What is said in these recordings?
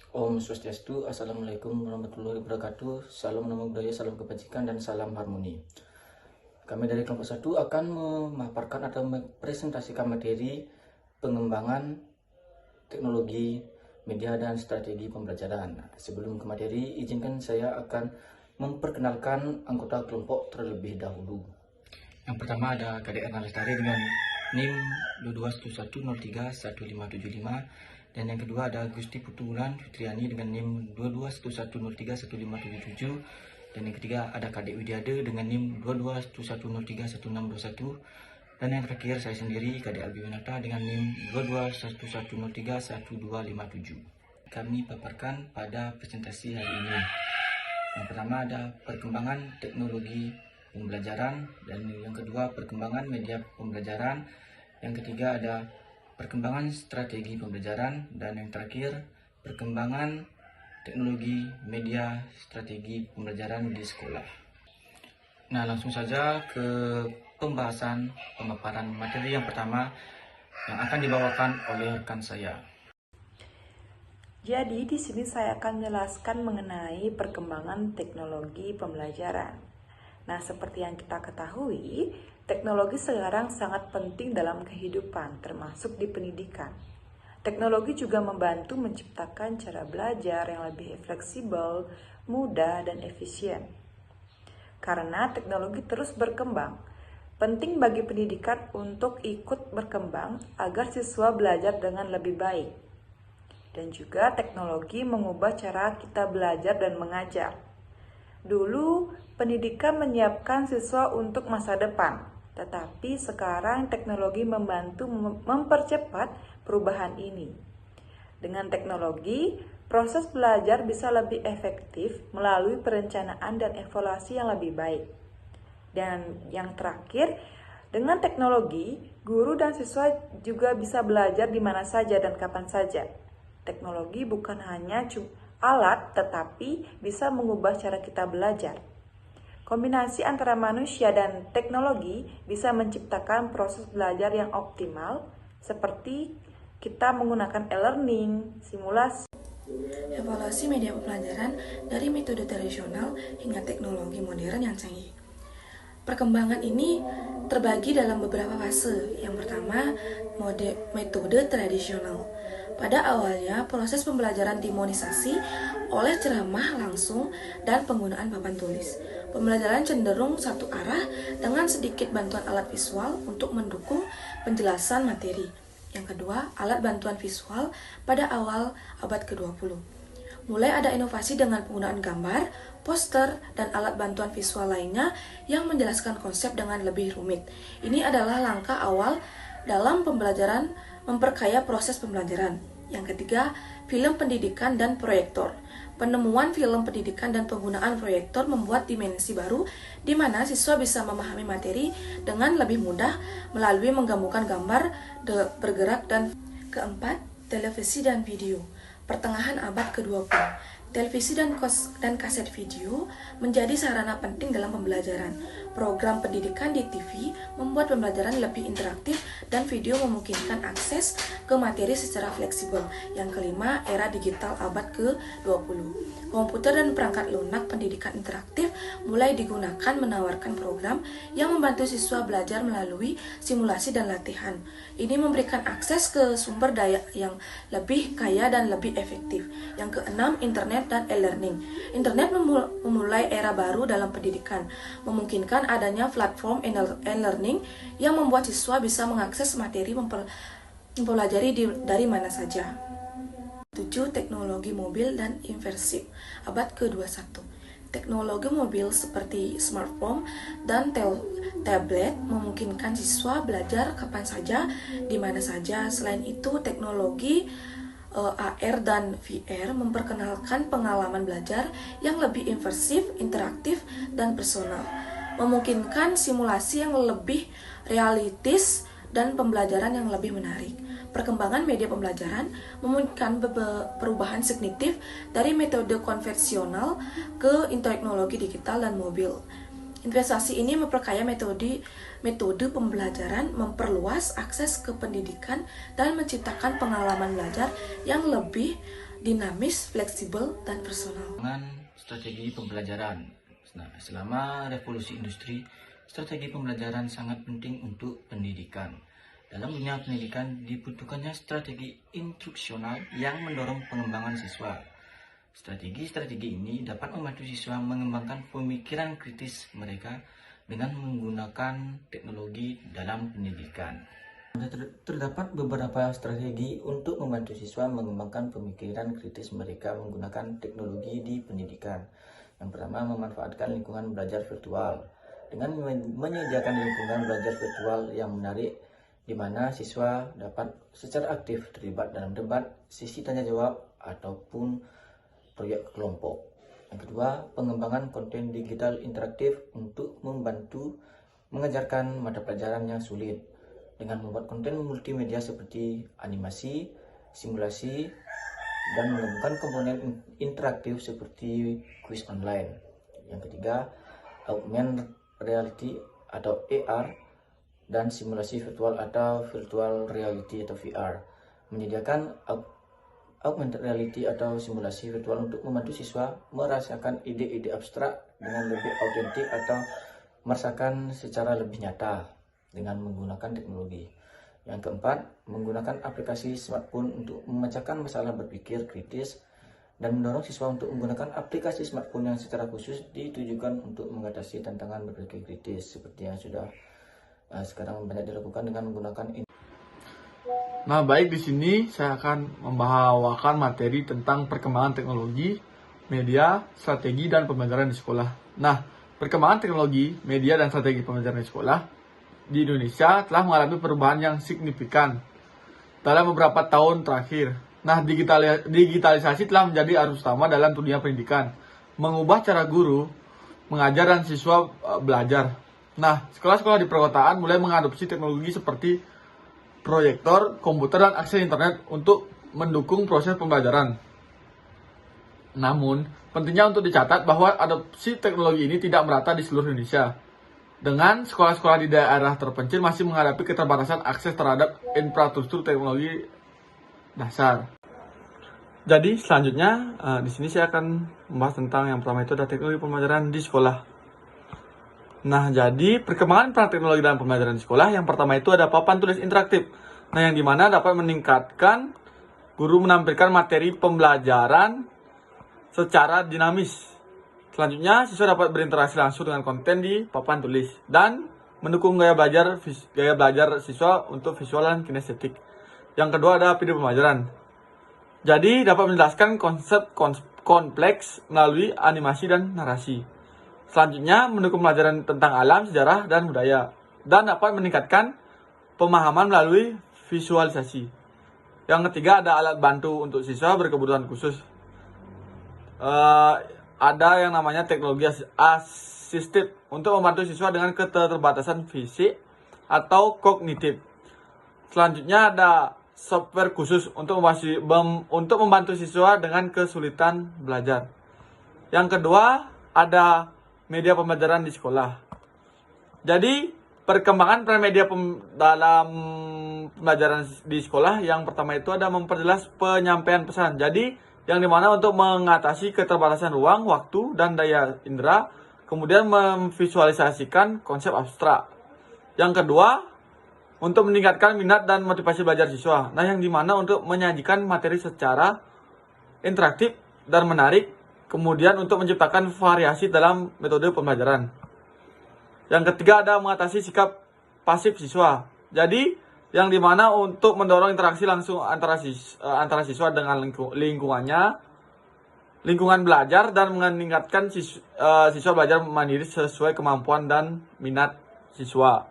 Om Swastiastu, Assalamualaikum warahmatullahi wabarakatuh. Salam nama budaya, salam kebajikan, dan salam harmoni. Kami dari kelompok 1 akan memaparkan atau mempresentasikan materi pengembangan teknologi, media, dan strategi pembelajaran. Sebelum ke materi, izinkan saya akan memperkenalkan anggota kelompok terlebih dahulu. Yang pertama ada KDR Lestari dengan NIM 2211031575. Dan yang kedua ada Gusti Putulan Fitriani dengan NIM 2211031577. Dan yang ketiga ada Kadek Widiade dengan NIM 2211031621. Dan yang terakhir saya sendiri, Kadek Albi Winata dengan NIM 2211031257. Kami paparkan pada presentasi hari ini. Yang pertama ada perkembangan teknologi pembelajaran, dan yang kedua perkembangan media pembelajaran, yang ketiga ada perkembangan strategi pembelajaran, dan yang terakhir perkembangan teknologi media strategi pembelajaran di sekolah. Nah, langsung saja ke pembahasan pemaparan materi yang pertama yang akan dibawakan oleh rekan saya. Jadi di sini saya akan menjelaskan mengenai perkembangan teknologi pembelajaran. Nah, seperti yang kita ketahui, teknologi sekarang sangat penting dalam kehidupan, termasuk di pendidikan. Teknologi juga membantu menciptakan cara belajar yang lebih fleksibel, mudah, dan efisien. Karena teknologi terus berkembang, penting bagi pendidikan untuk ikut berkembang agar siswa belajar dengan lebih baik. Dan juga teknologi mengubah cara kita belajar dan mengajar. Dulu, pendidikan menyiapkan siswa untuk masa depan, tetapi sekarang teknologi membantu mempercepat perubahan ini. Dengan teknologi, proses belajar bisa lebih efektif melalui perencanaan dan evaluasi yang lebih baik. Dan yang terakhir, dengan teknologi, guru dan siswa juga bisa belajar di mana saja dan kapan saja. Teknologi bukan hanya alat, tetapi bisa mengubah cara kita belajar. Kombinasi antara manusia dan teknologi bisa menciptakan proses belajar yang optimal, seperti kita menggunakan e-learning, simulasi, evaluasi media pembelajaran dari metode tradisional hingga teknologi modern yang canggih. Perkembangan ini terbagi dalam beberapa fase. Yang pertama, metode tradisional. Pada awalnya, proses pembelajaran dimonisasi oleh ceramah langsung dan penggunaan papan tulis. Pembelajaran cenderung satu arah dengan sedikit bantuan alat visual untuk mendukung penjelasan materi. Yang kedua, alat bantuan visual pada awal abad ke-20. Mulai ada inovasi dengan penggunaan gambar, poster, dan alat bantuan visual lainnya yang menjelaskan konsep dengan lebih rumit. Ini adalah langkah awal dalam pembelajaran memperkaya proses pembelajaran. Yang ketiga, film pendidikan dan proyektor. Penemuan film pendidikan dan penggunaan proyektor membuat dimensi baru di mana siswa bisa memahami materi dengan lebih mudah melalui menggabungkan gambar bergerak. Dan keempat, televisi dan video. Pertengahan abad ke-20, televisi dan kaset video menjadi sarana penting dalam pembelajaran. Program pendidikan di TV membuat pembelajaran lebih interaktif dan video memungkinkan akses ke materi secara fleksibel. Yang kelima, era digital abad ke-20. Komputer dan perangkat lunak pendidikan interaktif mulai digunakan menawarkan program yang membantu siswa belajar melalui simulasi dan latihan. Ini memberikan akses ke sumber daya yang lebih kaya dan lebih efektif. Yang keenam, internet dan e-learning. Internet memulai era baru dalam pendidikan, memungkinkan adanya platform e-learning yang membuat siswa bisa mengakses materi mempelajari dari mana saja. 7. Teknologi mobil dan imersif abad ke-21. Teknologi mobil seperti smartphone dan tablet memungkinkan siswa belajar kapan saja, di mana saja. Selain itu, teknologi AR dan VR memperkenalkan pengalaman belajar yang lebih imersif, interaktif, dan personal, memungkinkan simulasi yang lebih realistis dan pembelajaran yang lebih menarik. Perkembangan media pembelajaran memungkinkan perubahan signifikan dari metode konvensional ke teknologi digital dan mobil. Investasi ini memperkaya metode pembelajaran, memperluas akses ke pendidikan, dan menciptakan pengalaman belajar yang lebih dinamis, fleksibel, dan personal. Dengan strategi pembelajaran. Nah, selama revolusi industri, strategi pembelajaran sangat penting untuk pendidikan. Dalam dunia pendidikan dibutuhkannya strategi instruksional yang mendorong pengembangan siswa. Strategi-strategi ini dapat membantu siswa mengembangkan pemikiran kritis mereka dengan menggunakan teknologi dalam pendidikan. Terdapat beberapa strategi untuk membantu siswa mengembangkan pemikiran kritis mereka menggunakan teknologi di pendidikan. Yang pertama, memanfaatkan lingkungan belajar virtual. Dengan menyediakan lingkungan belajar virtual yang menarik, di mana siswa dapat secara aktif terlibat dalam debat, sesi tanya jawab, ataupun proyek kelompok. Yang kedua, pengembangan konten digital interaktif untuk membantu mengajarkan mata pelajaran yang sulit dengan membuat konten multimedia seperti animasi, simulasi, dan menggabungkan komponen interaktif seperti kuis online. Yang ketiga, augmented reality atau AR dan simulasi virtual atau virtual reality atau VR. Menyediakan augmented reality atau simulasi virtual untuk membantu siswa merasakan ide-ide abstrak dengan lebih autentik atau merasakan secara lebih nyata dengan menggunakan teknologi. Yang keempat, menggunakan aplikasi smartphone untuk memecahkan masalah berpikir kritis dan mendorong siswa untuk menggunakan aplikasi smartphone yang secara khusus ditujukan untuk mengatasi tantangan berpikir kritis seperti yang sudah sekarang banyak dilakukan dengan menggunakan. Nah, baik, di sini saya akan membawakan materi tentang perkembangan teknologi, media, strategi, dan pembelajaran di sekolah. Nah, perkembangan teknologi, media, dan strategi pembelajaran di sekolah di Indonesia telah mengalami perubahan yang signifikan dalam beberapa tahun terakhir. Nah, digitalisasi telah menjadi arus utama dalam dunia pendidikan, mengubah cara guru mengajar dan siswa belajar. Nah, sekolah-sekolah di perkotaan mulai mengadopsi teknologi seperti proyektor, komputer, dan akses internet untuk mendukung proses pembelajaran. Namun, pentingnya untuk dicatat bahwa adopsi teknologi ini tidak merata di seluruh Indonesia. Dengan sekolah-sekolah di daerah terpencil masih menghadapi keterbatasan akses terhadap infrastruktur teknologi dasar. Jadi, selanjutnya di sini saya akan membahas tentang yang pertama itu adalah teknologi pembelajaran di sekolah. Nah, jadi perkembangan peran teknologi dalam pembelajaran di sekolah yang pertama itu ada papan tulis interaktif. Nah, yang dimana dapat meningkatkan guru menampilkan materi pembelajaran secara dinamis. Selanjutnya, siswa dapat berinteraksi langsung dengan konten di papan tulis dan mendukung gaya belajar siswa untuk visual dan kinestetik. Yang kedua ada video pembelajaran. Jadi, dapat menjelaskan konsep kompleks melalui animasi dan narasi. Selanjutnya, mendukung pelajaran tentang alam, sejarah, dan budaya. Dan dapat meningkatkan pemahaman melalui visualisasi. Yang ketiga, ada alat bantu untuk siswa berkebutuhan khusus. Ada yang namanya teknologi asistif untuk membantu siswa dengan keterbatasan fisik atau kognitif. Selanjutnya, ada software khusus untuk membantu siswa dengan kesulitan belajar. Yang kedua, ada media pembelajaran di sekolah. Jadi, perkembangan peran media dalam pembelajaran di sekolah yang pertama itu ada memperjelas penyampaian pesan. Jadi, yang dimana untuk mengatasi keterbatasan ruang, waktu, dan daya indera, kemudian memvisualisasikan konsep abstrak. Yang kedua, untuk meningkatkan minat dan motivasi belajar siswa. Nah, yang dimana untuk menyajikan materi secara interaktif dan menarik, kemudian untuk menciptakan variasi dalam metode pembelajaran. Yang ketiga ada mengatasi sikap pasif siswa. Jadi, yang dimana untuk mendorong interaksi langsung antara siswa dengan lingkungan belajar dan meningkatkan siswa belajar mandiri sesuai kemampuan dan minat siswa.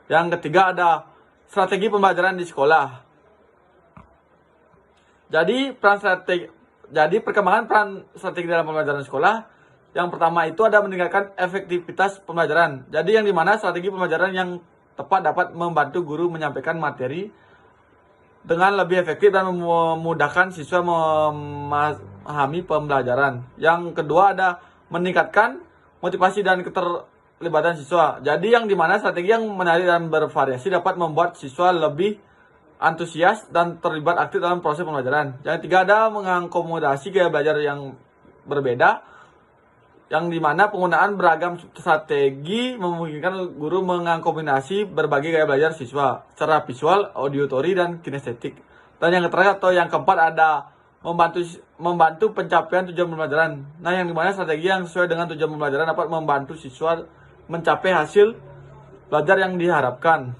Yang ketiga ada strategi pembelajaran di sekolah. Jadi perkembangan peran strategi dalam pembelajaran sekolah yang pertama itu ada meningkatkan efektivitas pembelajaran. Jadi yang dimana strategi pembelajaran yang tepat dapat membantu guru menyampaikan materi dengan lebih efektif dan memudahkan siswa memahami pembelajaran. Yang kedua ada meningkatkan motivasi dan keterlibatan siswa. Jadi yang dimana strategi yang menarik dan bervariasi dapat membuat siswa lebih antusias, dan terlibat aktif dalam proses pembelajaran. Yang ketiga ada mengakomodasi gaya belajar yang berbeda, yang dimana penggunaan beragam strategi memungkinkan guru mengakombinasi berbagai gaya belajar siswa secara visual, auditory, dan kinestetik. Dan yang terakhir atau yang keempat ada membantu pencapaian tujuan pembelajaran. Nah, yang dimana strategi yang sesuai dengan tujuan pembelajaran dapat membantu siswa mencapai hasil belajar yang diharapkan.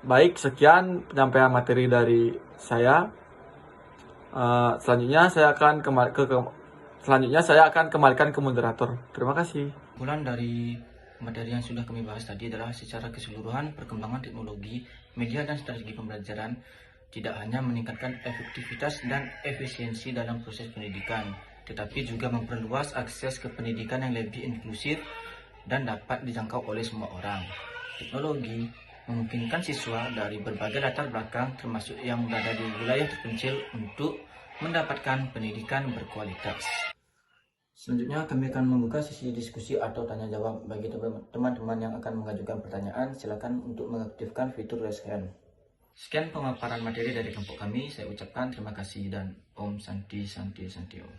Baik, sekian penyampaian materi dari saya. Selanjutnya saya akan kembalikan ke moderator. Terima kasih. Kesimpulan dari materi yang sudah kami bahas tadi adalah secara keseluruhan perkembangan teknologi, media, dan strategi pembelajaran tidak hanya meningkatkan efektivitas dan efisiensi dalam proses pendidikan, tetapi juga memperluas akses ke pendidikan yang lebih inklusif dan dapat dijangkau oleh semua orang. Teknologi memungkinkan siswa dari berbagai latar belakang, termasuk yang berada di wilayah terpencil, untuk mendapatkan pendidikan berkualitas. Selanjutnya kami akan membuka sesi diskusi atau tanya jawab. Bagi teman-teman yang akan mengajukan pertanyaan, silakan untuk mengaktifkan fitur raise hand. Sekian pemaparan materi dari kelompok kami. Saya ucapkan terima kasih dan Om Santi Santi Santi Om.